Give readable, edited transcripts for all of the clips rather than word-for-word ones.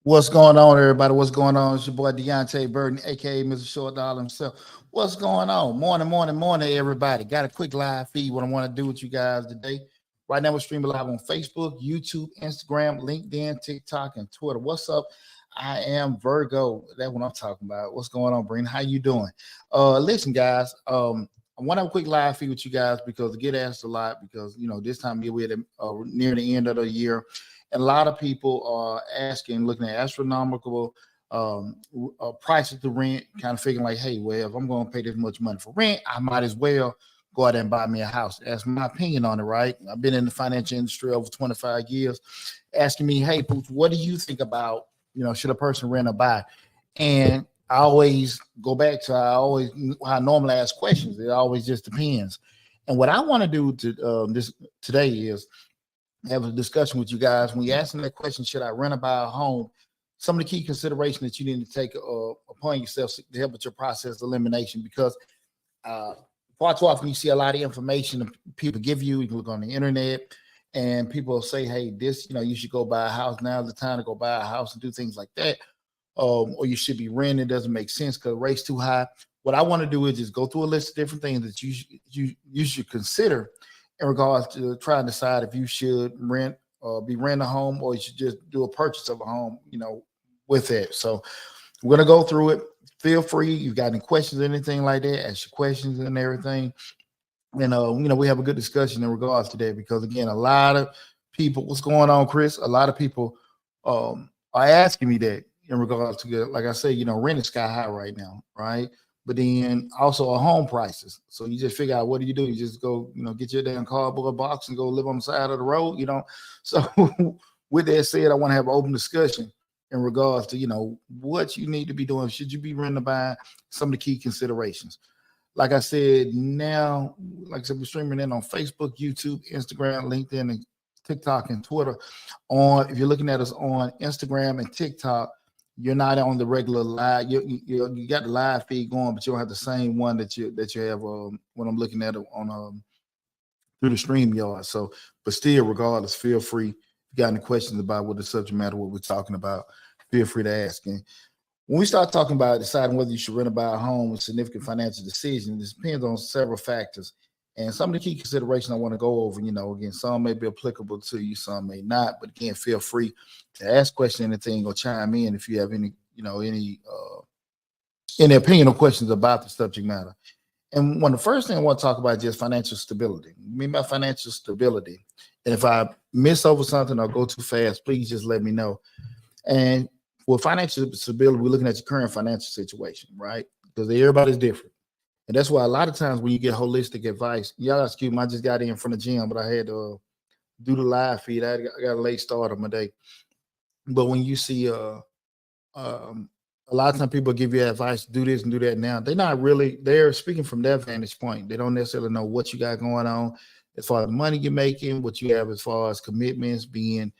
What's going on, everybody? What's going on? It's your boy Deonte Burden, aka Mr. Short Dollar himself. What's going on? Morning, everybody. Got a quick live feed. What I want to do with you guys today. Right now, we're streaming live on Facebook, YouTube, Instagram, LinkedIn, TikTok, and Twitter. What's up? I am Virgo. That's what I'm talking about. What's going on, Breen? How you doing? Listen, guys. I want to have a quick live feed with you guys because I get asked a lot because this time of year we're near the end of the year. And a lot of people are asking, looking at astronomical prices to rent, kind of figuring like, hey, well, if I'm going to pay this much money for rent, I might as well go out and buy me a house. That's my opinion on it, right? I've been in the financial industry over 25 years, asking me, hey, Pooch, what do you think about, should a person rent or buy? And I always go back to how I normally ask questions. It always just depends. And what I want to do today is have a discussion with you guys. When you're asking that question, should I rent or buy a home? Some of the key considerations that you need to take upon yourself to help with your process elimination, because far too often you see a lot of information people give you. You can look on the internet and people say, hey, this, you should go buy a house. Now's the time to go buy a house and do things like that. Or you should be renting. It doesn't make sense because the rate's too high. What I want to do is just go through a list of different things that you should consider in regards to trying to decide if you should rent or be renting a home, or you should just do a purchase of a home, with it. So we're going to go through it. Feel free. You got any questions or anything like that, ask your questions and everything. And, we have a good discussion in regards to that because, again, a lot of people, what's going on, Chris? A lot of people are asking me that in regards to, like I say, rent is sky high right now, right? But then also home prices. So you just figure out, what do? You just go, get your damn cardboard box and go live on the side of the road, So with that said, I want to have an open discussion in regards to, what you need to be doing. Should you be renting or buying? Some of the key considerations. Like I said, now, like I said, we're streaming in on Facebook, YouTube, Instagram, LinkedIn, and TikTok and Twitter. If you're looking at us on Instagram and TikTok, you're not on the regular live. You got the live feed going, but you don't have the same one that you have when I'm looking at it on through the StreamYard. So, but still, regardless, feel free. If you got any questions about what the subject matter, what we're talking about, feel free to ask. And when we start talking about deciding whether you should rent or buy a home with significant financial decision, this depends on several factors. And some of the key considerations I want to go over, again, some may be applicable to you, some may not. But again, feel free to ask questions, anything, or chime in if you have any any opinion or questions about the subject matter. And one of the first thing I want to talk about is just financial stability. I mean by financial stability. And if I miss over something or go too fast, please just let me know. And for financial stability, we're looking at your current financial situation, right? Because everybody's different. And that's why a lot of times when you get holistic advice, y'all excuse me, I just got in from the gym, but I had to do the live feed. I got a late start on my day. But when you see um, a lot of times people give you advice, do this and do that now. They're speaking from their vantage point. They don't necessarily know what you got going on as far as the money you're making, what you have as far as commitments, being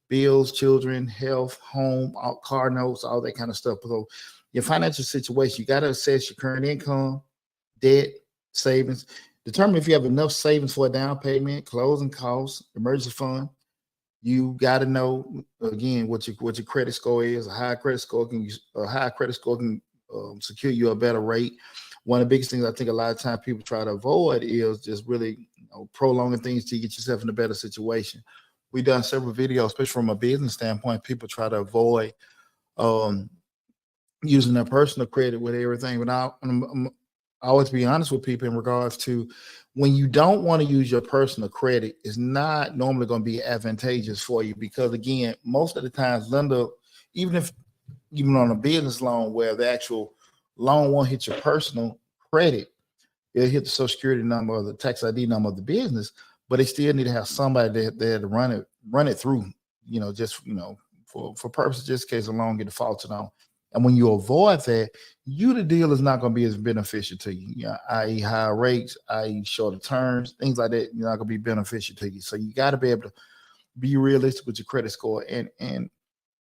bills, children, health, home, car notes, all that kind of stuff. So your financial situation, you got to assess your current income, debt, savings, determine if you have enough savings for a down payment, closing costs, emergency fund. You got to know again what your credit score is. A high credit score can secure you a better rate. One of the biggest things I think a lot of times people try to avoid is just really prolonging things to get yourself in a better situation. We've done several videos, especially from a business standpoint. People try to avoid um, using their personal credit with everything. But I always be honest with people in regards to when you don't want to use your personal credit, it's not normally going to be advantageous for you because again, most of the times lender, even on a business loan where the actual loan won't hit your personal credit, it'll hit the social security number or the tax ID number of the business, but they still need to have somebody there to run it through, for purposes just in case a loan get defaulted on. And when you avoid that, the deal is not going to be as beneficial to you, i.e. higher rates, i.e. shorter terms, things like that, you're not going to be beneficial to you. So you got to be able to be realistic with your credit score. And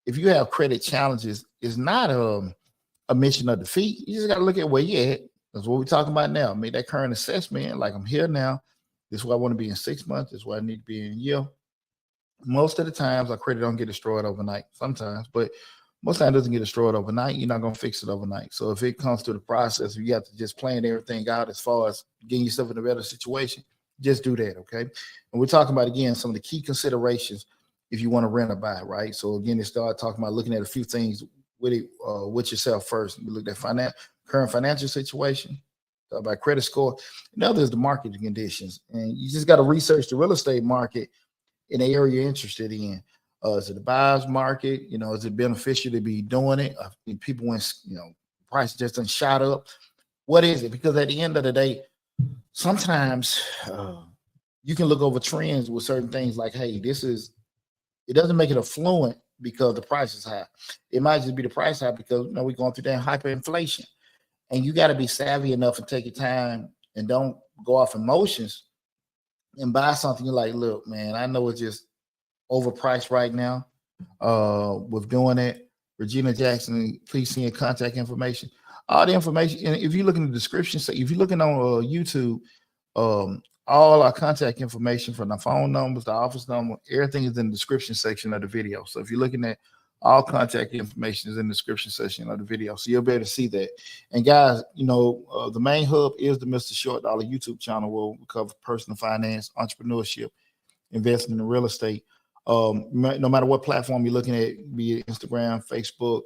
if you have credit challenges, it's not a mission of defeat. You just got to look at where you're at. That's what we're talking about now. Make that current assessment. Like I'm here now. This is where I want to be in 6 months. This is where I need to be in a year. Most of the times our credit don't get destroyed overnight. Sometimes, but most time it doesn't get destroyed overnight. You're not going to fix it overnight. So if it comes to the process, you have to just plan everything out as far as getting yourself in a better situation, just do that, okay? And we're talking about, again, some of the key considerations if you want to rent or buy, right? So again, they start talking about looking at a few things with yourself first. We looked at current financial situation, talk about credit score. Another is the market conditions. And you just got to research the real estate market in the area you're interested in. Is it a buyer's market? Is it beneficial to be doing it? People when price just done shot up. What is it? Because at the end of the day, sometimes you can look over trends with certain things like, hey, it doesn't make it affluent because the price is high. It might just be the price high because we're going through that hyperinflation. And you got to be savvy enough and take your time and don't go off emotions and buy something. You're like, look, man, I know it's just overpriced right now with doing it. Regina Jackson, please send your contact information. All the information, and if you look in the description, so if you're looking on YouTube, all our contact information from the phone numbers, the office number, everything is in the description section of the video. So if you're looking at all contact information is in the description section of the video. So you'll be able to see that. And guys, the main hub is the Mr. Short Dollar YouTube channel where we cover personal finance, entrepreneurship, investing in real estate. No matter what platform you're looking at, be it Instagram, Facebook,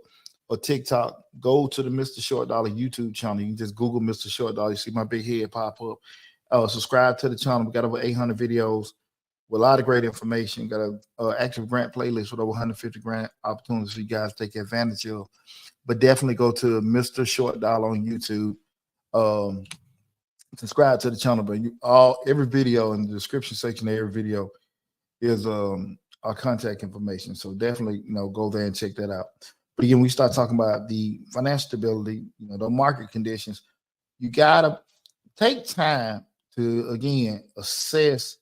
or TikTok, go to the Mr. Short Dollar YouTube channel. You can just Google Mr. Short Dollar. You see my big head pop up. Subscribe to the channel. We got over 800 videos with a lot of great information. Got an active grant playlist with over 150 grant opportunities for you guys to take advantage of. But definitely go to Mr. Short Dollar on YouTube. Subscribe to the channel. But every video in the description section of every video is our contact information. So definitely, go there and check that out. But again, we start talking about the financial stability, the market conditions. You gotta take time to again assess,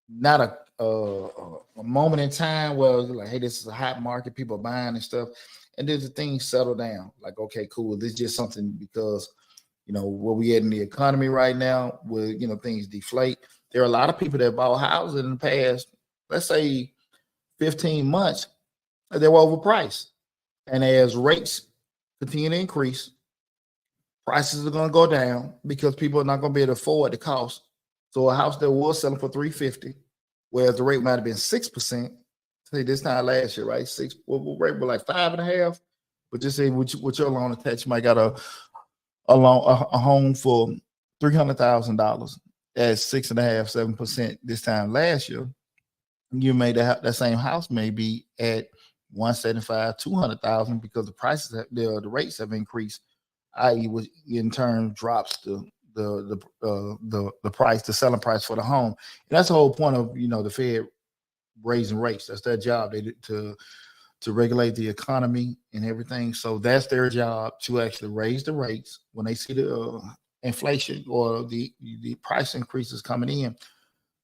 not a moment in time where it's like, hey, this is a hot market, people are buying and stuff, and then the things settle down. Like, okay, cool. This is just something because where we at in the economy right now, where things deflate. There are a lot of people that bought houses in the past, let's say 15 months, they were overpriced. And as rates continue to increase, prices are going to go down because people are not going to be able to afford the cost. So a house that was selling for $350, whereas the rate might have been 6% say this time last year, right? Six, what rate was like 5.5. But just say with your loan attached, you might got a home for $300,000 at 6.5, 7% this time last year. You made that same house may be at 175, 200,000 because the prices the rates have increased, i.e., which in turn drops the price, the selling price for the home. And that's the whole point of the Fed raising rates. That's their job. They to regulate the economy and everything. So that's their job to actually raise the rates when they see the inflation or the price increases coming in.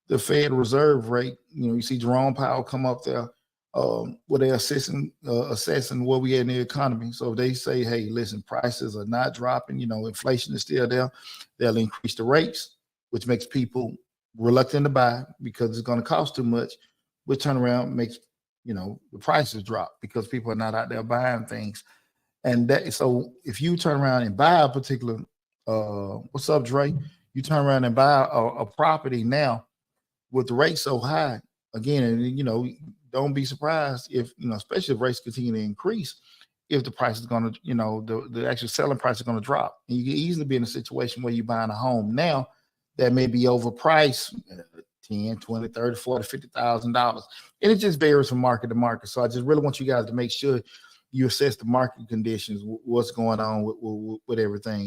The Fed Reserve rate, you see Jerome Powell come up there where they're assessing where we at in the economy. So if they say, hey, listen, prices are not dropping, inflation is still there, they'll increase the rates, which makes people reluctant to buy because it's going to cost too much. Which turn around makes the prices drop because people are not out there buying things. And so if you turn around and buy a particular what's up, Dre? You turn around and buy a property now with the rate so high again, and don't be surprised if especially if rates continue to increase, if the price is going to the actual selling price is going to drop, and you can easily be in a situation where you're buying a home now that may be overpriced 10, 20, 30, 40, $50,000. And it just varies from market to market. So I just really want you guys to make sure you assess the market conditions, what's going on with everything.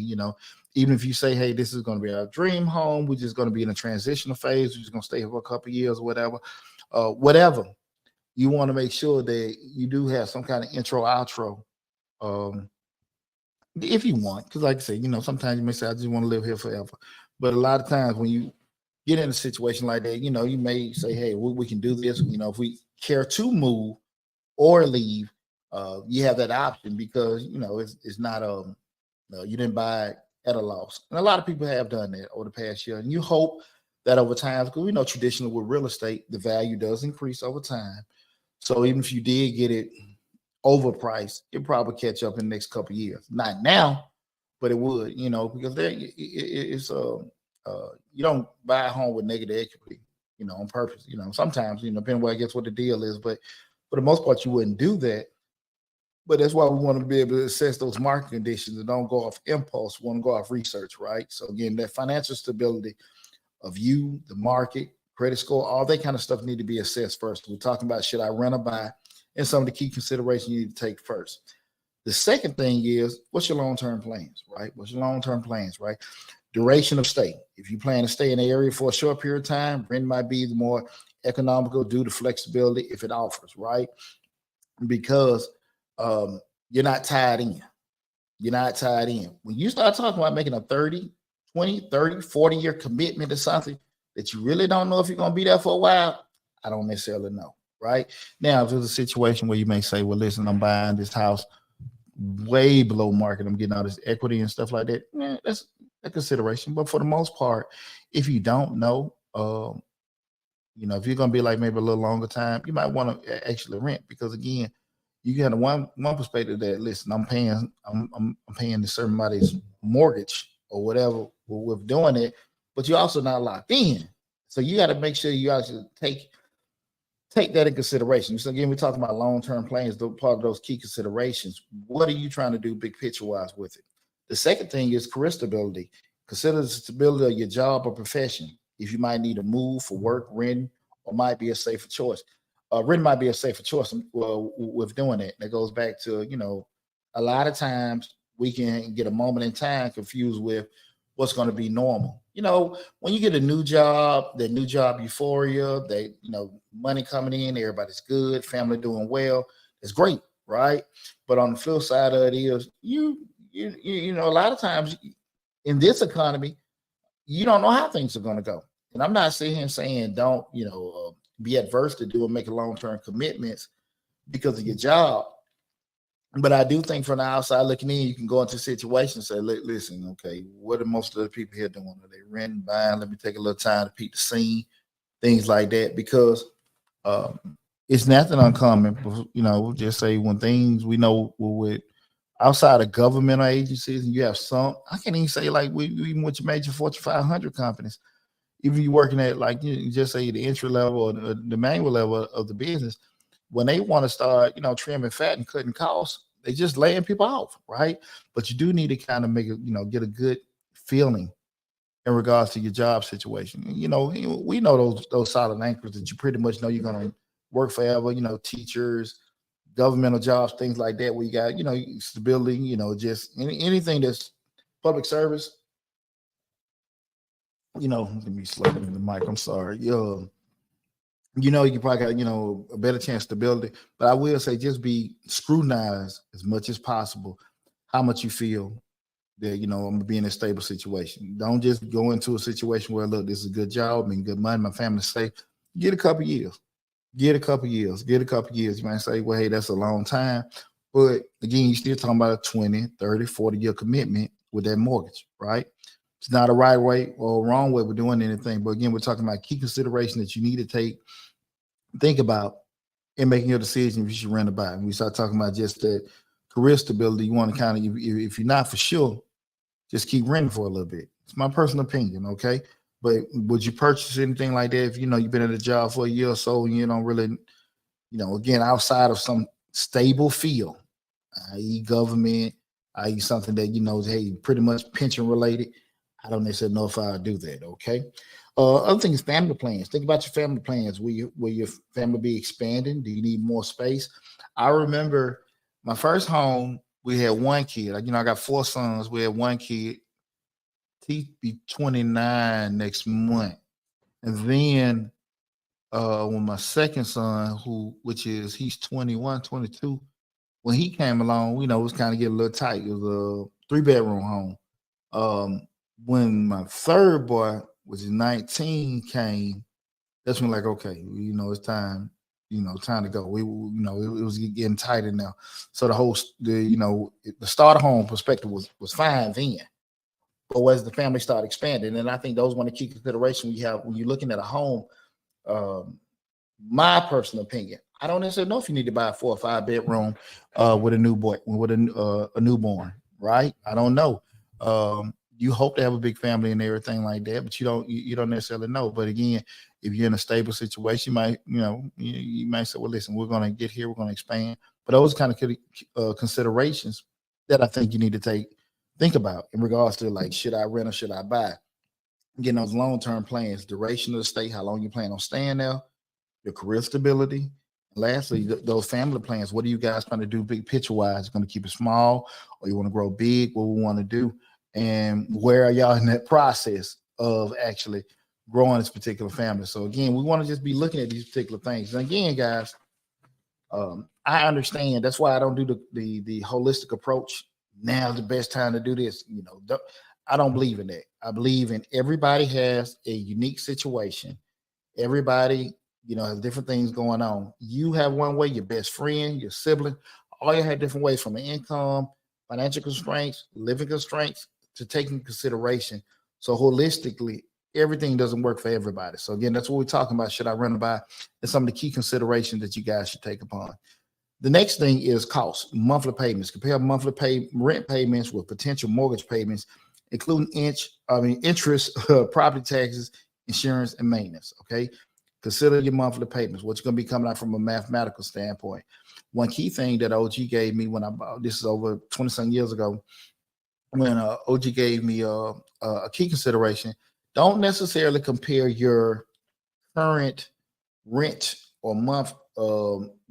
Even if you say, hey, this is going to be our dream home, we're just going to be in a transitional phase, we're just going to stay here for a couple of years or whatever, you want to make sure that you do have some kind of intro, outro, if you want. Because like I said, sometimes you may say, I just want to live here forever. But a lot of times when you get in a situation like that, you may say, hey, we can do this. If we care to move or leave, you have that option because, it's not, you didn't buy it at a loss. And a lot of people have done that over the past year. And you hope that over time, because we know traditionally with real estate, the value does increase over time. So even if you did get it overpriced, it'll probably catch up in the next couple of years. Not now, but it would, because it's you don't buy a home with negative equity, on purpose. Sometimes, depending on what the deal is, but for the most part, you wouldn't do that. But that's why we want to be able to assess those market conditions and don't go off impulse. We want to go off research, right? So again, that financial stability of you, the market, credit score, all that kind of stuff need to be assessed first. We're talking about should I rent or buy, and some of the key considerations you need to take first. The second thing is, what's your long-term plans, right? What's your long-term plans, right? Duration of stay. If you plan to stay in the area for a short period of time, rent might be the more economical due to flexibility if it offers, right? Because you're not tied in. You're not tied in. When you start talking about making a 30, 20, 30, 40-year commitment to something that you really don't know if you're going to be there for a while, I don't necessarily know, right? Now, if there's a situation where you may say, well, listen, I'm buying this house way below market, I'm getting all this equity and stuff like that, that's a consideration. But for the most part, if you don't know, if you're going to be like maybe a little longer time, you might want to actually rent because, again, you got one perspective that, listen, I'm paying this somebody's mortgage or whatever with doing it, but you're also not locked in. So you got to make sure you actually take that in consideration. So again, we're talking about long-term plans, part of those key considerations. What are you trying to do big picture-wise with it? The second thing is career stability. Consider the stability of your job or profession. If you might need to move for work, rent, or might be a safer choice. Rent might be a safer choice with doing it. That goes back to, a lot of times we can get a moment in time confused with what's going to be normal. When you get a new job, that new job euphoria, money coming in, everybody's good, family doing well, it's great, right? But on the flip side of it is, a lot of times in this economy, you don't know how things are going to go. And I'm not sitting here saying don't, be adverse to do and make long-term commitments because of your job. But I do think from the outside looking in, you can go into situations and say, listen, okay, what are most of the people here doing? Are they renting, buying? Let me take a little time to peek the scene, things like that, because it's nothing uncommon. Just say when things we know with outside of governmental agencies, and you have some, I can't even say like even with your major Fortune 500 companies, even you working at like just say the entry level or the manual level of the business, when they want to start, trimming fat and cutting costs, they just laying people off, right? But you do need to kind of make it, get a good feeling in regards to your job situation. We know those solid anchors that you pretty much know you're gonna work forever. Teachers, governmental jobs, things like that, where you got stability. Just anything that's public service. Let me slow down the mic. I'm sorry. You probably got a better chance of stability. But I will say, just be scrutinized as much as possible how much you feel that I'm gonna be in a stable situation. Don't just go into a situation where, look, this is a good job and good money, my family's safe. Get a couple years. Get a couple years. Get a couple years. You might say, well, hey, that's a long time. But again, you're still talking about a 20, 30, 40-year commitment with that mortgage, right? It's not a right way or a wrong way we're doing anything. But again, we're talking about key consideration that you need to think about in making your decision if you should rent or buy. And we start talking about just that career stability. You want to kind of, if you're not for sure, just keep renting for a little bit. It's my personal opinion, okay? But would you purchase anything like that if you've been at a job for a year or so and you don't really, again, outside of some stable field, i.e. government, i.e. something that hey, pretty much pension related? I don't necessarily know if I do that, okay? Other thing is family plans. Think about your family plans. Will your family be expanding? Do you need more space? I remember my first home, we had one kid. I got 4 sons. We had one kid. He'd be 29 next month. And then when my second son, he's 21, 22, when he came along, it was kind of getting a little tight. It was a 3-bedroom home. When my third boy, which is 19, came, that's when like, okay, it's time, time to go. It was getting tighter now. So the starter home perspective was fine then. But as the family started expanding, and I think those one of the key considerations when you're looking at a home, my personal opinion, I don't necessarily know if you need to buy a 4 or 5 bedroom with a newborn, right? I don't know. You hope to have a big family and everything like that, but you don't necessarily know. But again, if you're in a stable situation, you might say, well, listen, we're going to get here, we're going to expand. But those kind of considerations that I think you need to think about in regards to, like, should I rent or should I buy? Getting those long-term plans, duration of the stay, how long you plan on staying there, your career stability. Lastly, those family plans. What are you guys trying to do big picture wise? Going to keep it small, or you want to grow big? What we want to do, and where are y'all in that process of actually growing this particular family? So again, we want to just be looking at these particular things. And again, guys, I understand. That's why I don't do the holistic approach. Now's the best time to do this. I don't believe in that. I believe in everybody has a unique situation. Everybody, has different things going on. You have one way, your best friend, your sibling, all you have different ways, from the income, financial constraints, living constraints, to take into consideration. So holistically, everything doesn't work for everybody. So again, that's what we're talking about. Should I rent or buy? And some of the key considerations that you guys should take upon. The next thing is costs, monthly payments. Compare monthly rent payments with potential mortgage payments, including interest, property taxes, insurance, and maintenance. Okay. Consider your monthly payments, what's going to be coming out from a mathematical standpoint. One key thing that OG gave me when I bought, this is over 20-some years ago, when OG gave me a key consideration, don't necessarily compare your current rent or month,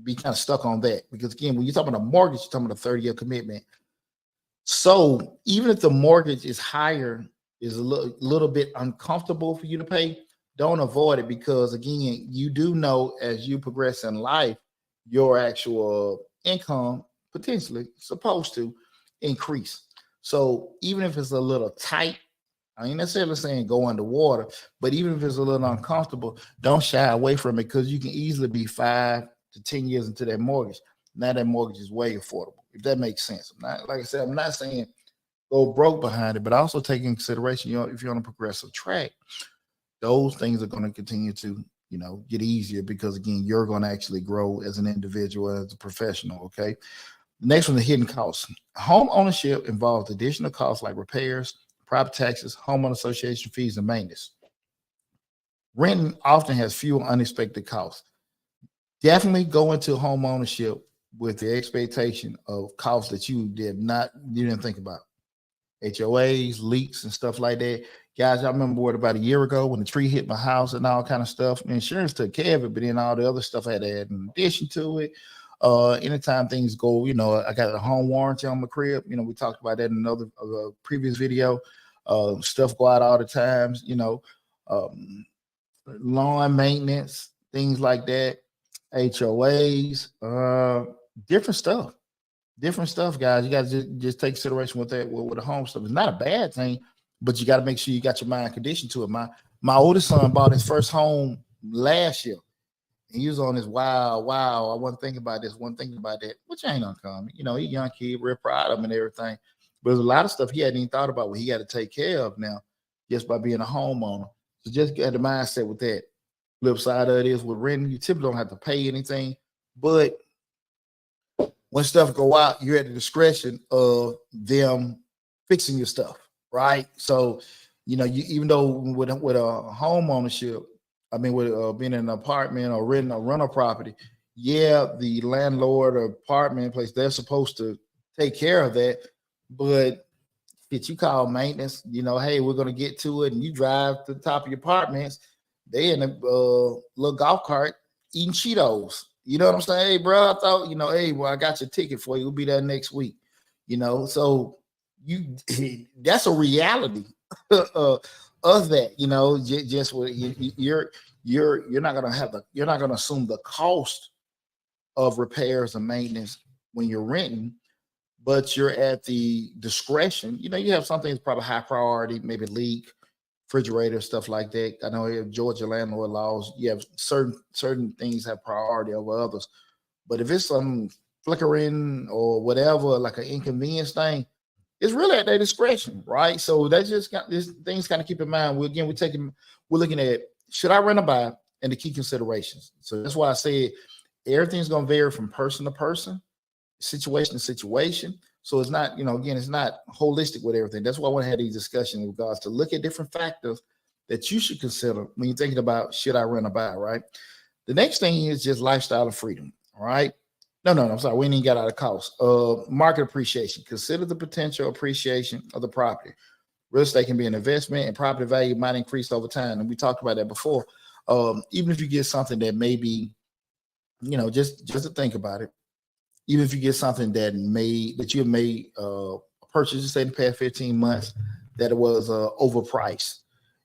be kind of stuck on that. Because again, when you're talking about a mortgage, you're talking about a 30-year commitment. So even if the mortgage is higher, is a little bit uncomfortable for you to pay, don't avoid it, because again, you do know as you progress in life, your actual income potentially supposed to increase. So even if it's a little tight, I ain't necessarily saying go underwater, but even if it's a little uncomfortable, don't shy away from it, because you can easily be 5 to 10 years into that mortgage. Now that mortgage is way affordable, if that makes sense. Like I said, I'm not saying go broke behind it, but also take into consideration, if you're on a progressive track, those things are going to continue to, get easier, because again, you're going to actually grow as an individual, as a professional. Okay. Next one, the hidden costs. Home ownership involves additional costs like repairs, property taxes, homeowner association fees, and maintenance. Renting often has fewer unexpected costs. Definitely go into home ownership with the expectation of costs that you didn't think about. HOAs, leaks, and stuff like that. Guys, I remember what about a year ago when the tree hit my house and all kind of stuff. Insurance took care of it, but then all the other stuff I had to add in addition to it. Anytime things go, I got a home warranty on my crib. We talked about that in another previous video. Stuff go out all the times. Um, lawn maintenance, things like that. HOAs, different stuff guys. You got to just take consideration with that with the home stuff. It's not a bad thing, but you got to make sure you got your mind conditioned to it. My oldest son bought his first home last year, and he was on this wow. I wasn't thinking about this, wasn't thinking about that, which ain't uncommon. He's a young kid, real proud of him and everything. But there's a lot of stuff he hadn't even thought about what he got to take care of now just by being a homeowner. So just get the mindset with that. Flip side of it is with renting, you typically don't have to pay anything, but when stuff go out, you're at the discretion of them fixing your stuff, right? So, you even though with a home ownership, with being in an apartment or renting a rental property, the landlord or apartment place, they're supposed to take care of that. But if you call maintenance, hey, we're going to get to it, and you drive to the top of your apartments, they in a little golf cart eating Cheetos. You know what I'm saying? Hey, bro, I thought, hey, well, I got your ticket for you. We'll be there next week. So that's a reality of that. Just what you're not gonna assume the cost of repairs and maintenance when you're renting, but you're at the discretion. You have something that's probably high priority, maybe leak, refrigerator, stuff like that. I know in Georgia landlord laws, you have certain things have priority over others. But if it's some flickering or whatever, like an inconvenience thing, it's really at their discretion, right? So that's just got these things kind of keep in mind. We're looking at should I rent or buy and the key considerations. So that's why I said everything's gonna vary from person to person, situation to situation. So it's not, it's not holistic with everything. That's why I want to have these discussions in regards to look at different factors that you should consider when you're thinking about should I rent or buy, right? The next thing is just lifestyle of freedom, all right? No, I'm sorry. We ain't even got out of cost. Market appreciation. Consider the potential appreciation of the property. Real estate can be an investment, and property value might increase over time. And we talked about that before. Even if you get something that may be, just to think about it, even if you get something that you made a purchase, say in the past 15 months, that it was overpriced.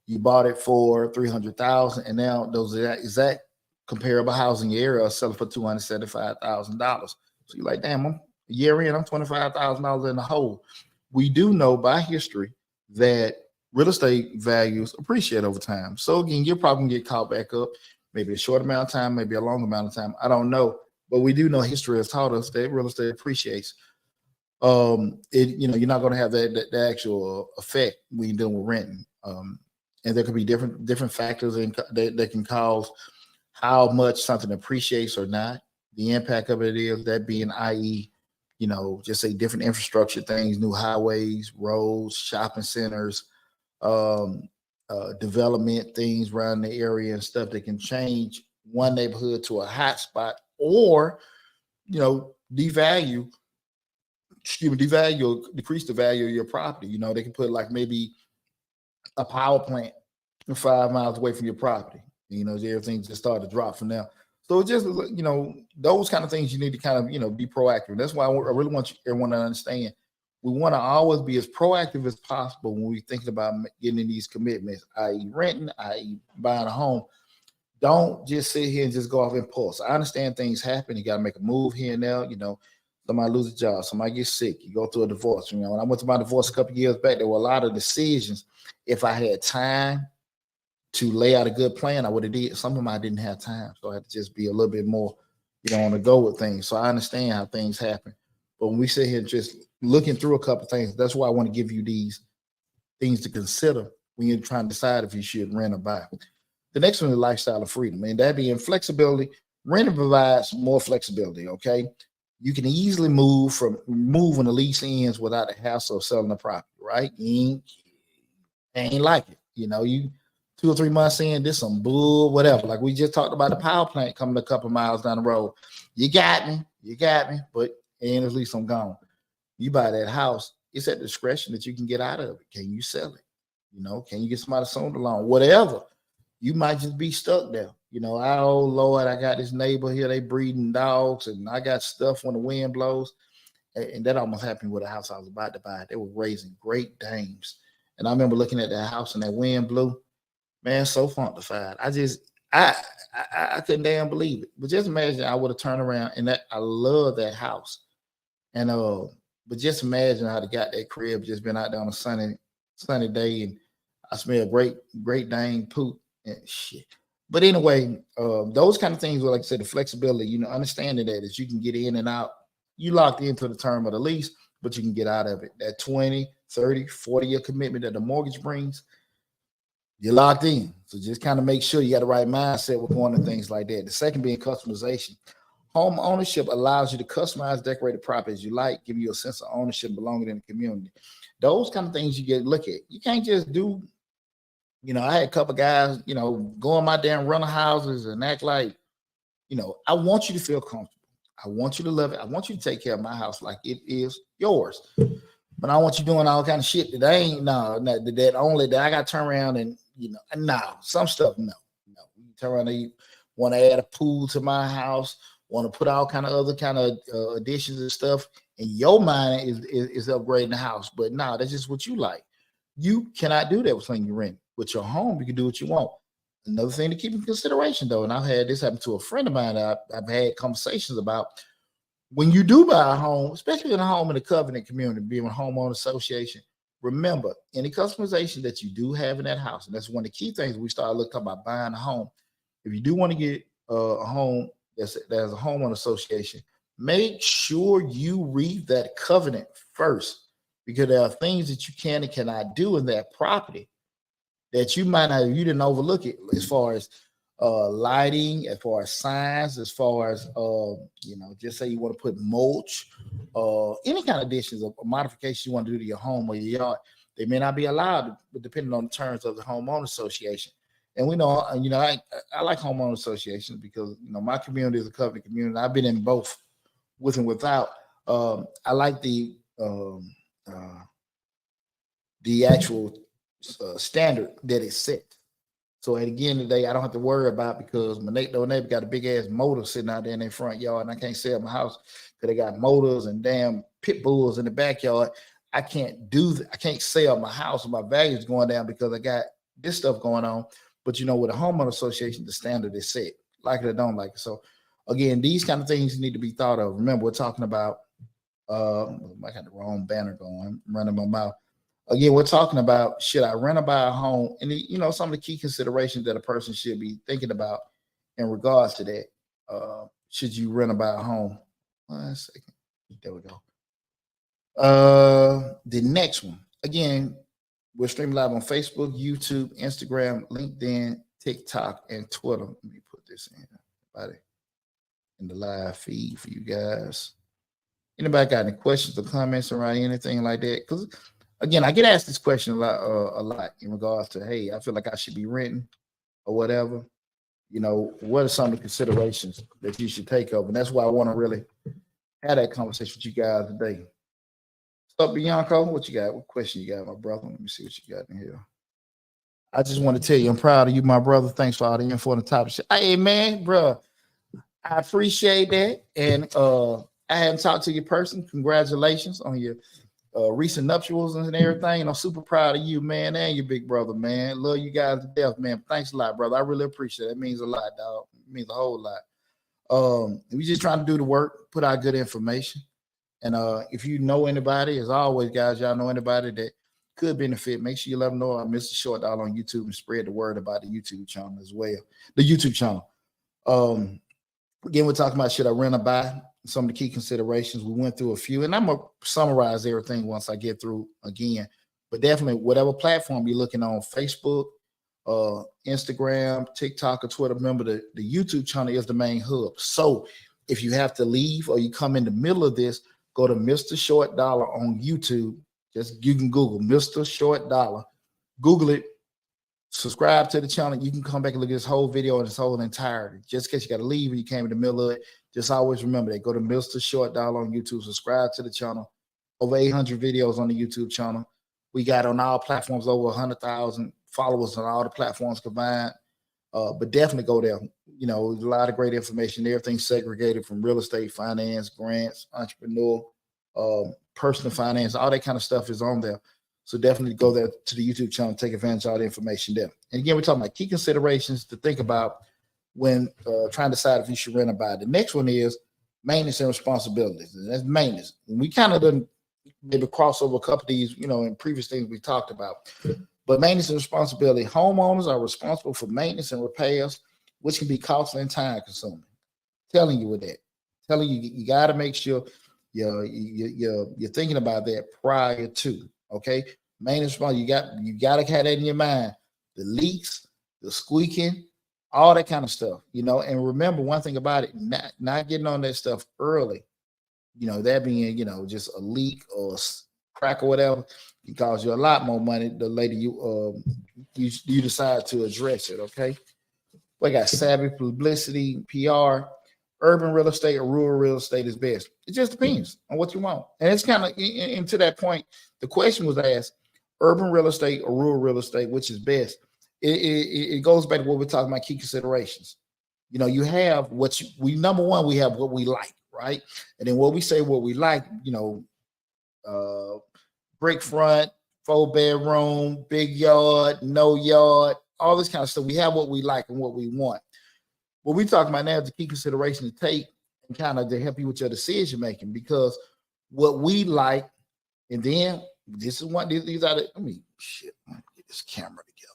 You bought it for $300,000, and now those exact comparable housing area are selling for $275,000. So you're like, damn, I'm a year in, I'm $25,000 in the hole. We do know by history that real estate values appreciate over time. So again, you're probably gonna get caught back up, maybe a short amount of time, maybe a long amount of time. I don't know. But we do know history has taught us that real estate appreciates. You're not going to have the actual effect when you're dealing with renting. And there could be different factors that can cause how much something appreciates or not. The impact of it is that being, i.e., just say different infrastructure things, new highways, roads, shopping centers, development things around the area and stuff that can change one neighborhood to a hot spot, or decrease the value of your property. They can put like maybe a power plant 5 miles away from your property. Everything just started to drop from there. So just those kind of things you need to kind of be proactive. That's why I really want everyone to understand. We want to always be as proactive as possible when we're thinking about getting in these commitments, i.e. renting, i.e. buying a home. Don't just sit here and just go off impulse. I understand things happen. You got to make a move here and there. Somebody loses a job, somebody gets sick, you go through a divorce. When I went to my divorce a couple of years back, there were a lot of decisions. If I had time to lay out a good plan, I would have did. Some of them I didn't have time. So I had to just be a little bit more, on the go with things. So I understand how things happen. But when we sit here just looking through a couple of things, that's why I want to give you these things to consider when you're trying to decide if you should rent or buy. The next one is lifestyle of freedom, and that being flexibility. Renting provides more flexibility. Okay, you can easily move when the lease ends without the hassle of selling the property. Right? You ain't like it. You 2 or 3 months in, this some bull, whatever. Like we just talked about the power plant coming a couple miles down the road. You got me, but and at least I'm gone. You buy that house, it's at discretion that you can get out of it. Can you sell it? Can you get somebody sold along? Whatever. You might just be stuck there. Oh Lord, I got this neighbor here, they breeding dogs, and I got stuff when the wind blows. And that almost happened with a house I was about to buy. They were raising Great Danes. And I remember looking at that house and that wind blew. Man, so funkified. I couldn't damn believe it. But just imagine I would have turned around and that I love that house. And but just imagine how to got that crib just been out there on a sunny day, and I smell great Dane poop and shit. But anyway, those kind of things were, like I said, the flexibility, understanding that is you can get in and out. You locked into the term of the lease, but you can get out of it. That 20, 30, 40-year commitment that the mortgage brings, you're locked in. So just kind of make sure you got the right mindset with going to things like that. The second being customization. Home ownership allows you to customize, decorate the property as you like, give you a sense of ownership, belonging in the community. Those kind of things you get look at. You can't just do, I had a couple guys, go in my damn rental houses and act like, I want you to feel comfortable. I want you to love it. I want you to take care of my house like it is yours. But I want you doing all kind of shit that that I got to turn around and, some stuff, no. You turn around and you want to add a pool to my house, want to put all kind of other kind of additions and stuff. And your mind is upgrading the house. But no, that's just what you like. You cannot do that with something you rent. With your home, you can do what you want. Another thing to keep in consideration, though, and I've had this happen to a friend of mine that I've had conversations about. When you do buy a home, especially in a home in the covenant community, being a homeowner association, remember any customization that you do have in that house, and that's one of the key things we start looking about buying a home. If you do want to get a home that's a homeowner association, make sure you read that covenant first, because there are things that you can and cannot do in that property that you might not, you didn't overlook it, as far as lighting, as far as signs, as far as just say you want to put mulch, any kind of additions or modifications you want to do to your home or your yard. They may not be allowed, but depending on the terms of the homeowner association. And we know, I like homeowner associations because my community is a covenant community. I've been in both, with and without. I like the actual standard that is set. So at the end of the day, I don't have to worry about, because my neighbor got a big ass motor sitting out there in their front yard, and I can't sell my house because they got motors and damn pit bulls in the backyard. I can't do that. I can't sell my house, and my value is going down because I got this stuff going on. But with a homeowner association, the standard is set, like it or don't like it. So again, these kind of things need to be thought of. Remember, we're talking about I got the wrong banner going, I'm running my mouth. Again, we're talking about, should I rent or buy a home? And some of the key considerations that a person should be thinking about in regards to that. Should you rent or buy a home? 1 second. There we go. The next one. Again, we're streaming live on Facebook, YouTube, Instagram, LinkedIn, TikTok, and Twitter. Let me put this in the live feed for you guys. Anybody got any questions or comments around anything like that? Because again, I get asked this question a lot in regards to, hey, I feel like I should be renting or whatever. What are some of the considerations that you should take up? And that's why I want to really have that conversation with you guys today. What's up, Bianco? What you got? What question you got, my brother? Let me see what you got in here. I just want to tell you, I'm proud of you, my brother. Thanks for all the info on the top of shit. Hey, man, bro, I appreciate that. And I hadn't talked to your person. Congratulations on your recent nuptials and everything. I'm super proud of you, man, and your big brother, man. Love you guys to death, man. Thanks a lot, brother. I really appreciate it. It means a lot, dog. It means a whole lot. We just trying to do the work, put out good information. And if you know anybody, as always, guys, y'all know anybody that could benefit, make sure you let them know I'm Mr. Short Dollar on YouTube and spread the word about the YouTube channel as well. The YouTube channel. Again, we're talking about, should I rent or buy? Some of the key considerations. We went through a few, and I'm going to summarize everything once I get through again. But definitely, whatever platform you're looking on, Facebook, Instagram, TikTok, or Twitter, remember the YouTube channel is the main hub. So if you have to leave or you come in the middle of this, go to Mr. Short Dollar on YouTube. You can Google Mr. Short Dollar. Google it. Subscribe to the channel. You can come back and look at this whole video in its whole entirety. Just in case you got to leave and you came in the middle of it, just always remember that. Go to Mr. Short Dollar on YouTube. Subscribe to the channel. Over 800 videos on the YouTube channel. We got on all platforms over 100,000 followers on all the platforms combined. But definitely go there. You know, there's a lot of great information. Everything's segregated from real estate, finance, grants, entrepreneur, personal finance, all that kind of stuff is on there. So definitely go there to the YouTube channel, take advantage of all the information there. And again, we're talking about key considerations to think about when trying to decide if you should rent or buy. The next one is maintenance and responsibilities. And that's maintenance. And we kind of done maybe cross over a couple of these, you know, in previous things we talked about. But maintenance and responsibility. Homeowners are responsible for maintenance and repairs, which can be costly and time consuming. Telling you with that. Telling you, you got to make sure you're thinking about that prior to. Okay, maintenance, you got to have that in your mind. The leaks, the squeaking, all that kind of stuff, you know. And remember one thing about it: not getting on that stuff early. You know, that being, you know, just a leak or a crack or whatever, can cause you a lot more money the later you decide to address it. Okay, we got savvy publicity, PR. Urban real estate or rural real estate is best. It just depends on what you want. And it's kind of, and to that point, the question was asked, urban real estate or rural real estate, which is best? It goes back to what we're talking about, key considerations. You know, you have number one, we have what we like, right? And then what we say what we like, you know, brick front, 4-bedroom, big yard, no yard, all this kind of stuff. We have what we like and what we want. What we're talking about now is the key consideration to take and kind of to help you with your decision making, because what we like, and then this is one, these are the, let me get this camera together.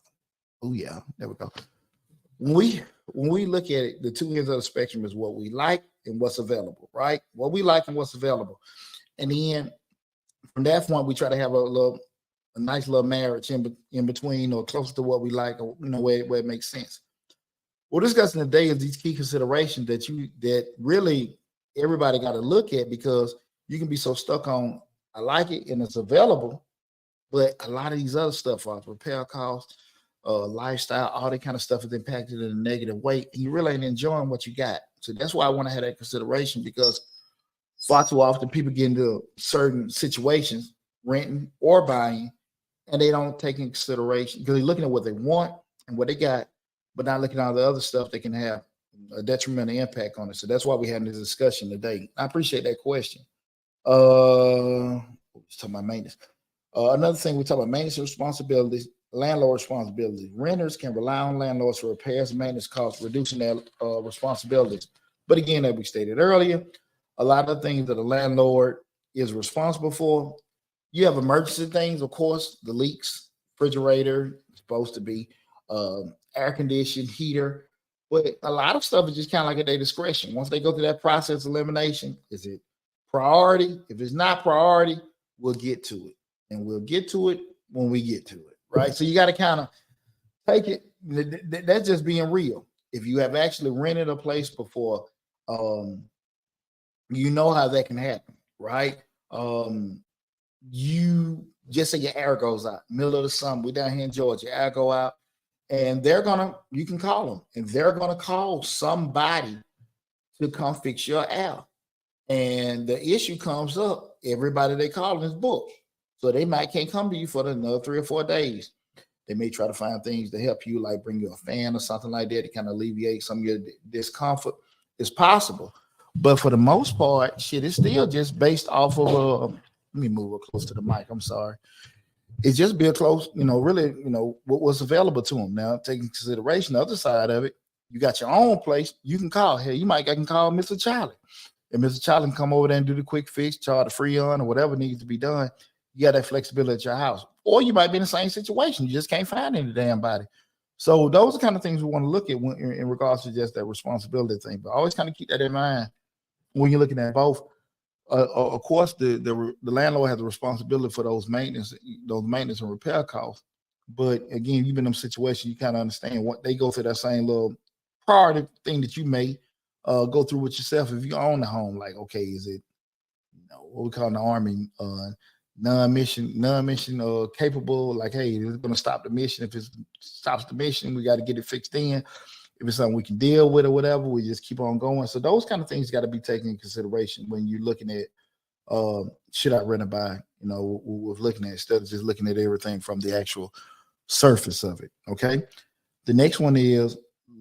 Oh yeah, there we go. When we look at it, the two ends of the spectrum is what we like and what's available, right? What we like and what's available. And then from that point, we try to have a nice little marriage in between or close to what we like, or, you know, where it makes sense. We're discussing today is these key considerations that really everybody got to look at, because you can be so stuck on I like it and it's available, but a lot of these other stuff, repair costs, lifestyle, all that kind of stuff is impacted in a negative way, and you really ain't enjoying what you got. So that's why I want to have that consideration, because far too often people get into certain situations, renting or buying, and they don't take into consideration because they're looking at what they want and what they got, but not looking at all the other stuff that can have a detrimental impact on it. So that's why we're having this discussion today. I appreciate that question. Talking about maintenance. Another thing we talk about maintenance responsibilities, landlord responsibilities. Renters can rely on landlords for repairs and maintenance costs, reducing their responsibilities. But again, as we stated earlier, a lot of things that a landlord is responsible for. You have emergency things, of course, the leaks, refrigerator, supposed to be air conditioning, heater, but a lot of stuff is just kind of like at their discretion. Once they go through that process of elimination, is it priority? If it's not priority, we'll get to it, and we'll get to it when we get to it, right? So you got to kind of take it. That's just being real. If you have actually rented a place before, you know how that can happen, right? You just say your air goes out, middle of the summer. We're down here in Georgia, air go out. And you can call them, and they're gonna call somebody to come fix your air. And the issue comes up, everybody they call is booked. So they can't come to you for another 3 or 4 days. They may try to find things to help you, like bring you a fan or something like that to kind of alleviate some of your discomfort. It's possible. But for the most part, shit, it's still just based off of, let me move it close to the mic, I'm sorry. It's just be close, really, what was available to them. Now, taking consideration the other side of it, you got your own place, you can call. Hey, I can call Mr. Charlie. And Mr. Charlie can come over there and do the quick fix, charge the free on or whatever needs to be done. You got that flexibility at your house. Or you might be in the same situation. You just can't find any damn body. So those are kind of things we want to look at in regards to just that responsibility thing. But always kind of keep that in mind when you're looking at both. Of course, the landlord has the responsibility for those maintenance and repair costs. But again, you've been in them situations, you kind of understand what they go through that same little priority thing that you may go through with yourself if you own the home. Like, okay, is it what we call in the Army non-mission capable. Like, hey, it's going to stop the mission. If it stops the mission, we got to get it fixed in. If it's something we can deal with or whatever, we just keep on going. So those kind of things got to be taken in consideration when you're looking at should I rent or buy, with looking at, instead of just looking at everything from the actual surface of it. Okay. The next one is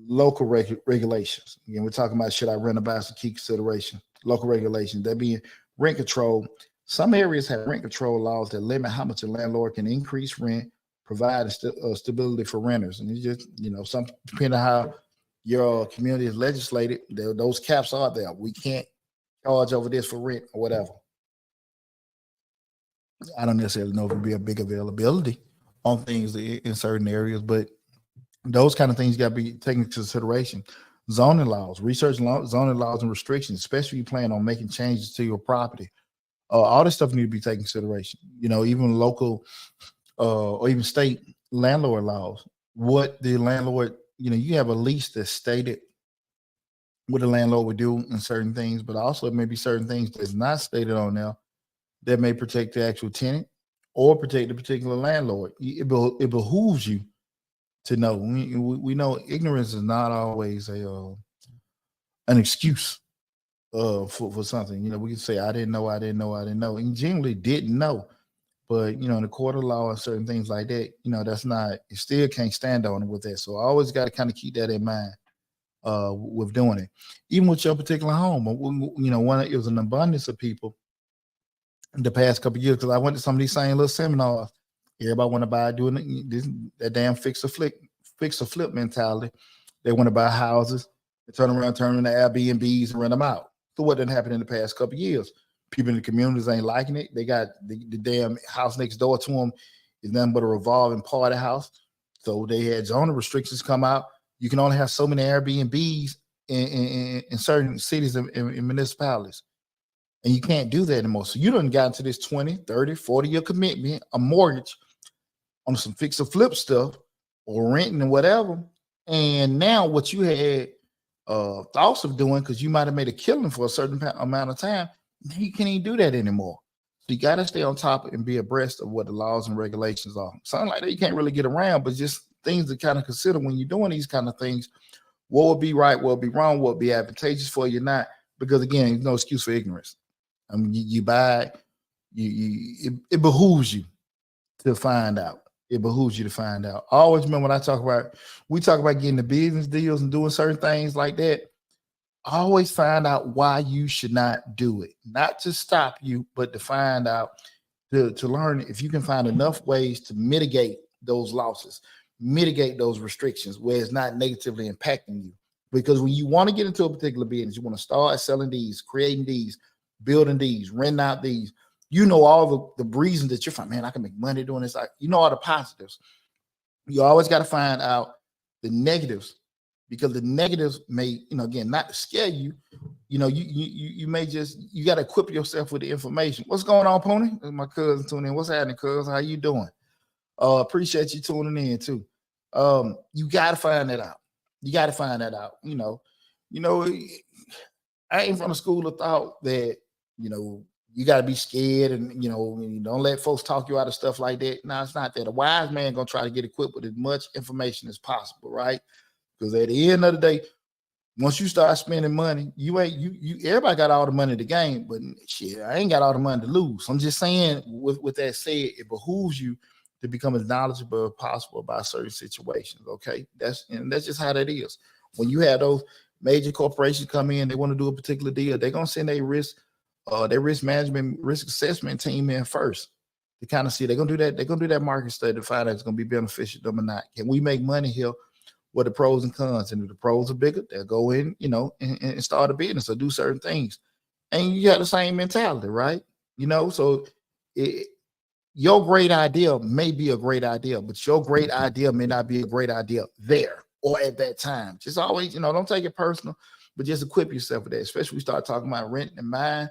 local regulations. Again, we're talking about should I rent or buy, is a key consideration. Local regulations, that being rent control. Some areas have rent control laws that limit how much a landlord can increase rent, provide stability for renters. And it's just, some depending on how your community is legislated, those caps are there. We can't charge over this for rent or whatever. I don't necessarily know if it'll be a big availability on things in certain areas, but those kind of things got to be taken into consideration. Zoning laws, zoning laws and restrictions, especially if you plan on making changes to your property. All this stuff need to be taken into consideration. Even local or even state landlord laws. What the landlord, you have a lease that's stated what the landlord would do in certain things, but also it may be certain things that's not stated on there that may protect the actual tenant or protect the particular landlord. It behooves you to know. We know ignorance is not always an excuse for something. We can say I didn't know, and you generally didn't know. But in the court of law and certain things like that, that's not. You still can't stand on it with that. So I always got to kind of keep that in mind with doing it, even with your particular home. It was an abundance of people in the past couple of years, because I went to some of these same little seminars. Everybody want to buy doing that damn fix or flip mentality. They want to buy houses, and turn into Airbnbs and rent them out. So what didn't happen in the past couple of years? People in the communities ain't liking it. They got the damn house next door to them is nothing but a revolving party house. So they had zoning restrictions come out. You can only have so many Airbnbs in certain cities and municipalities. And you can't do that anymore. So you done got into this 20, 30, 40-year commitment, a mortgage on some fix or flip stuff or renting and whatever. And now what you had thoughts of doing, because you might have made a killing for a certain amount of time, now you can't even do that anymore. So you got to stay on top and be abreast of what the laws and regulations are. Something like that you can't really get around, but just things to kind of consider when you're doing these kind of things. What would be right, what would be wrong, what would be advantageous for you, not. Because again, there's no excuse for ignorance. I mean, you buy, it behooves you to find out. It behooves you to find out. I always remember when we talk about getting the business deals and doing certain things like that. Always find out why you should not do it. Not to stop you, but to find out, to learn if you can find enough ways to mitigate those losses, mitigate those restrictions where it's not negatively impacting you. Because when you want to get into a particular business, you want to start selling these, creating these, building these, renting out these, all the reasons that you're fine, man, I can make money doing this. All the positives. You always got to find out the negatives, because the negatives may, again, not to scare you, you may you got to equip yourself with the information. What's going on, Pony? My cousin tuning in. What's happening, cuz? How you doing? Appreciate you tuning in too. You got to find that out. You got to find that out. I ain't from the school of thought that, you got to be scared and, don't let folks talk you out of stuff like that. No, it's not that. A wise man going to try to get equipped with as much information as possible, right? Because at the end of the day, once you start spending money, everybody got all the money to gain, but shit, I ain't got all the money to lose. I'm just saying, with that said, it behooves you to become as knowledgeable as possible about certain situations, okay? That's just how that is. When you have those major corporations come in, they want to do a particular deal, they're going to send their risk management, risk assessment team in first to kind of see. They're going to do that. They're going to do that market study to find out it's going to be beneficial to them or not. Can we make money here? What are the pros and cons? And if the pros are bigger, they'll go in, and start a business or do certain things. And you got the same mentality, right? So your great idea may be a great idea, but your great idea may not be a great idea there or at that time. Just always, don't take it personal, but just equip yourself with that. Especially when we start talking about renting and buying.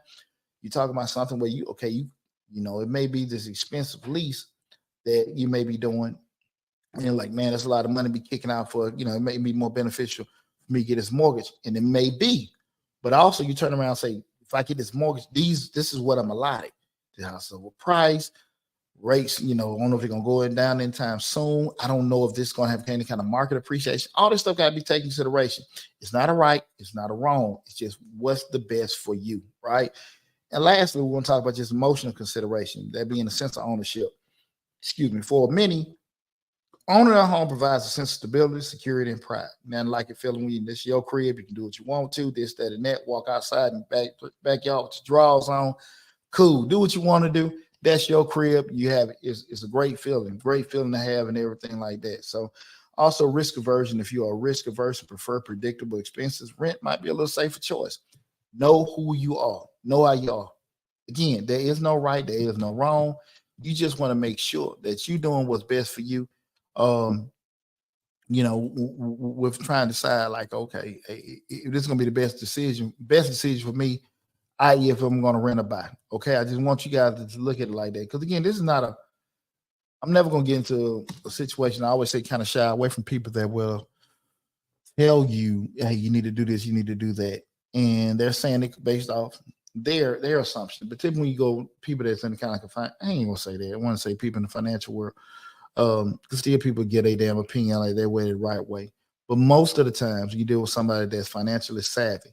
You're talking about something where it may be this expensive lease that you may be doing. And you're like, man, that's a lot of money to be kicking out for, it may be more beneficial for me to get this mortgage. And it may be. But also you turn around and say, if I get this mortgage, this is what I'm allotted the house over price. Rates, I don't know if they're gonna go down anytime soon. I don't know if this is gonna have any kind of market appreciation. All this stuff gotta be taken into consideration. It's not a right, it's not a wrong. It's just what's the best for you, right? And lastly, we're gonna talk about just emotional consideration, that being a sense of ownership. Excuse me. For many, owning a home provides a sense of stability, security, and pride. Nothing like it feeling when this your crib, you can do what you want to, this, that, and that. Walk outside and backyard with your drawers on. Cool. Do what you want to do. That's your crib. You have it. It's a great feeling to have and everything like that. So also risk aversion. If you are risk averse and prefer predictable expenses, rent might be a little safer choice. Know who you are. Know how you are. Again, there is no right. There is no wrong. You just want to make sure that you're doing what's best for you. With trying to decide like, okay, if this is going to be the best decision for me, i.e. if I'm going to rent or buy. Okay, I just want you guys to look at it like that. Because again, this is not I'm never going to get into a situation. I always say kind of shy away from people that will tell you, hey, you need to do this, you need to do that. And they're saying it based off their assumption. But typically when you go people that's in the kind of I ain't going to say that. I want to say people in the financial world. Because still people get a damn opinion like they're way the right way. But most of the times you deal with somebody that's financially savvy,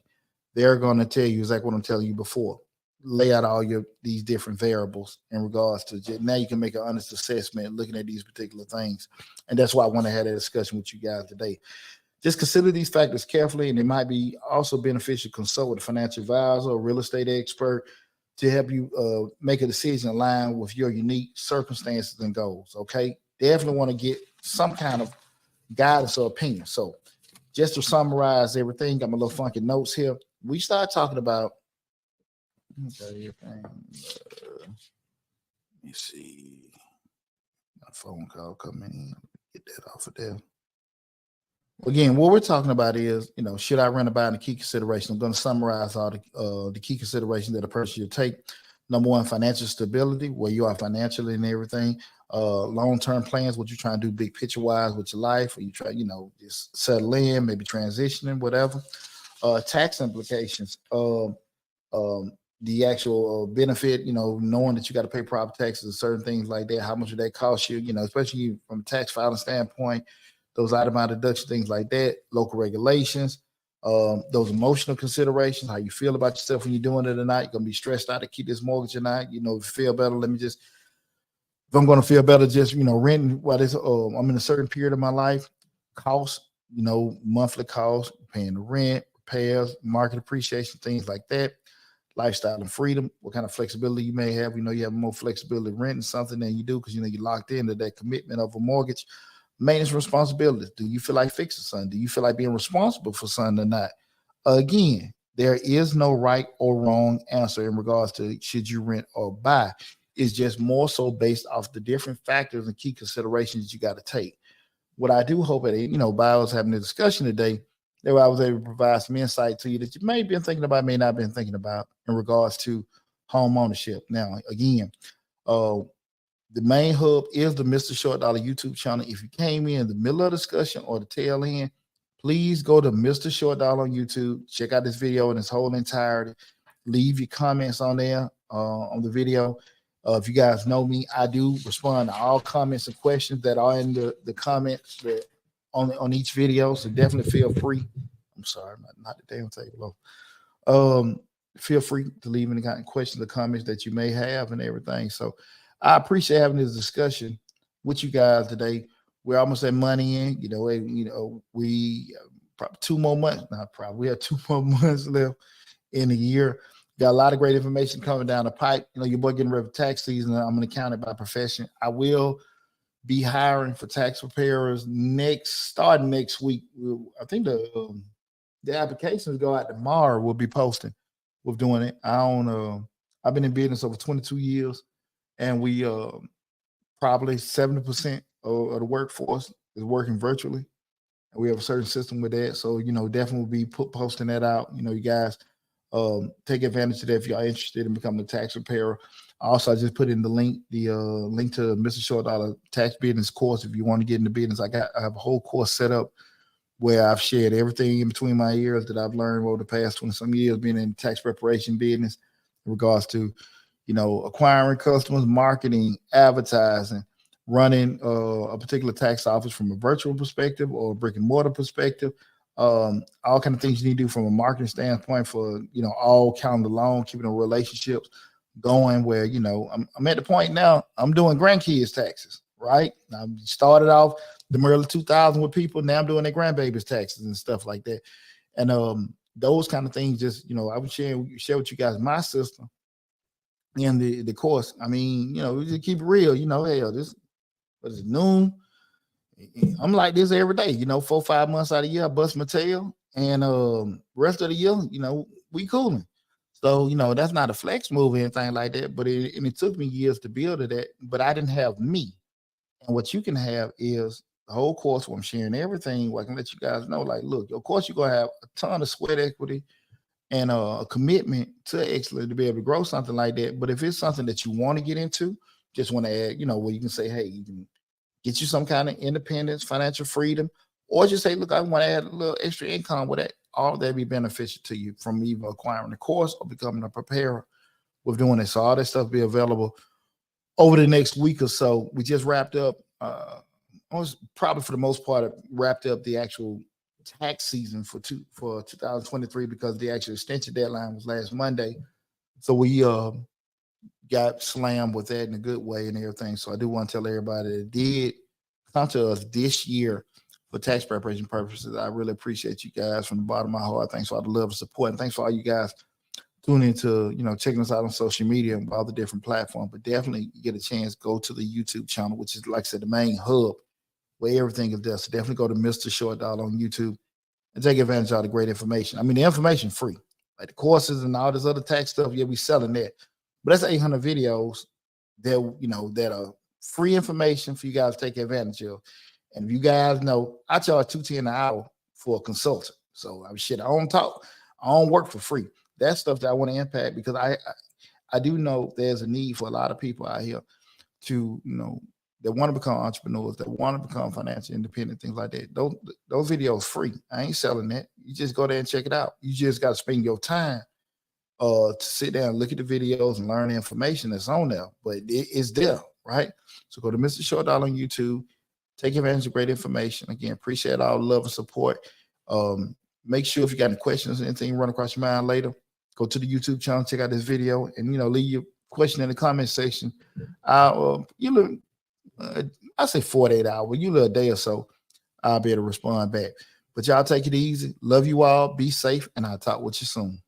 they're going to tell you exactly what I'm telling you before. Lay out all these different variables in regards to now you can make an honest assessment looking at these particular things. And that's why I want to have that discussion with you guys today. Just consider these factors carefully, and it might be also beneficial to consult with a financial advisor or real estate expert to help you make a decision aligned with your unique circumstances and goals. Okay, definitely want to get some kind of guidance or opinion. So just to summarize everything, got my little funky notes here. We start talking about, let me see, my phone call coming in, get that off of there. Again, what we're talking about is, should I rent or buy? The key consideration. I'm going to summarize all the key considerations that a person should take. Number one, financial stability, where you are financially and everything. Long-term plans, what you're trying to do big picture-wise with your life, or you try, just settle in, maybe transitioning, whatever. Tax implications, the actual benefit, knowing that you got to pay property taxes and certain things like that, how much would that cost you, especially from a tax filing standpoint, those itemized deductions, things like that, local regulations, those emotional considerations, how you feel about yourself when you're doing it or not. You're going to be stressed out to keep this mortgage or not, feel better. If I'm going to feel better, just, renting while I'm in a certain period of my life, costs, monthly costs, paying the rent, repairs, market appreciation, things like that. Lifestyle and freedom, what kind of flexibility you may have. You have more flexibility renting something than you do because, you're locked into that commitment of a mortgage. Maintenance responsibilities. Do you feel like fixing something? Do you feel like being responsible for something or not? Again, there is no right or wrong answer in regards to should you rent or buy. It's just more so based off the different factors and key considerations you got to take. What I do hope that, by us having a discussion today, that I was able to provide some insight to you that you may have been thinking about, may not have been thinking about in regards to home ownership. Now, again, the main hub is the Mr. Short Dollar YouTube channel. If you came in the middle of the discussion or the tail end, please go to Mr. Short Dollar on YouTube. Check out this video in its whole entirety. Leave your comments on there on the video. If you guys know me, I do respond to all comments and questions that are in the comments that on each video. So definitely feel free. I'm sorry, not the damn table. Feel free to leave any kind of questions or comments that you may have and everything. So I appreciate having this discussion with you guys today. We're almost at money in. We probably 2 more months. Not probably. We have 2 more months left in a year. Got a lot of great information coming down the pipe. Your boy getting ready for tax season. I'm an accountant by profession. I will be hiring for tax preparers starting next week. I think the applications go out tomorrow. We'll be posting. We're doing it. I've been in business over 22 years, and we probably 70% of the workforce is working virtually. And we have a certain system with that. So, definitely will be posting that out. You guys take advantage of that if you're interested in becoming a tax preparer. Also, I just put in the link to Mr. Short Dollar Tax Business course. If you want to get into business, I have a whole course set up where I've shared everything in between my ears that I've learned over the past 20 some years being in tax preparation business in regards to, acquiring customers, marketing, advertising, running a particular tax office from a virtual perspective or a brick and mortar perspective. All kind of things you need to do from a marketing standpoint for, all calendar long, keeping the relationships going where, I'm at the point now, I'm doing grandkids taxes, right? I started off the early 2000s with people. Now I'm doing their grandbabies taxes and stuff like that. And those kind of things, just, I would share with you guys my system and the course. I mean, we just keep it real, hell, this, what is it, noon? I'm like this every day, 4-5 months out of the year, I bust my tail. And rest of the year, we cooling. So, that's not a flex move or anything like that, but it took me years to build to that, but I didn't have me. And what you can have is the whole course where I'm sharing everything where I can let you guys know, like, look, of course, you're going to have a ton of sweat equity and a commitment to excellence to be able to grow something like that. But if it's something that you want to get into, just want to add, where you can say, hey, you can get you some kind of independence, financial freedom, or just say, look, I want to add a little extra income with that. All of that be beneficial to you from either acquiring the course or becoming a preparer with doing it. So all that stuff be available over the next week or so. We just wrapped up, probably for the most part, wrapped up the actual tax season for 2023 because the actual extension deadline was last Monday. So we got slammed with that in a good way and everything. So I do want to tell everybody that did come to us this year for tax preparation purposes. I really appreciate you guys from the bottom of my heart. Thanks for all the love and support. And thanks for all you guys tuning into, checking us out on social media and all the different platforms. But definitely you get a chance, go to the YouTube channel, which is, like I said, the main hub where everything is there. So definitely go to Mr. Short Dollar on YouTube and take advantage of all the great information. I mean, the information free, like the courses and all this other tax stuff. Yeah, we selling that. But that's 800 videos that, that are free information for you guys to take advantage of. And if you guys know, I charge $210 an hour for a consultant. So I don't talk, I don't work for free. That's stuff that I want to impact because I do know there's a need for a lot of people out here to, that want to become entrepreneurs, that want to become financially independent, things like that. Those videos free. I ain't selling that. You just go there and check it out. You just got to spend your time to sit down and look at the videos and learn the information that's on there. But it's there, right? So go to Mr. Short Dollar on YouTube. Take advantage of great information. Again, appreciate all the love and support. Make sure if you got any questions or anything run across your mind later, go to the YouTube channel, check out this video, and leave your question in the comment section. I say 48 hours, a day or so, I'll be able to respond back. But y'all take it easy. Love you all. Be safe, and I'll talk with you soon.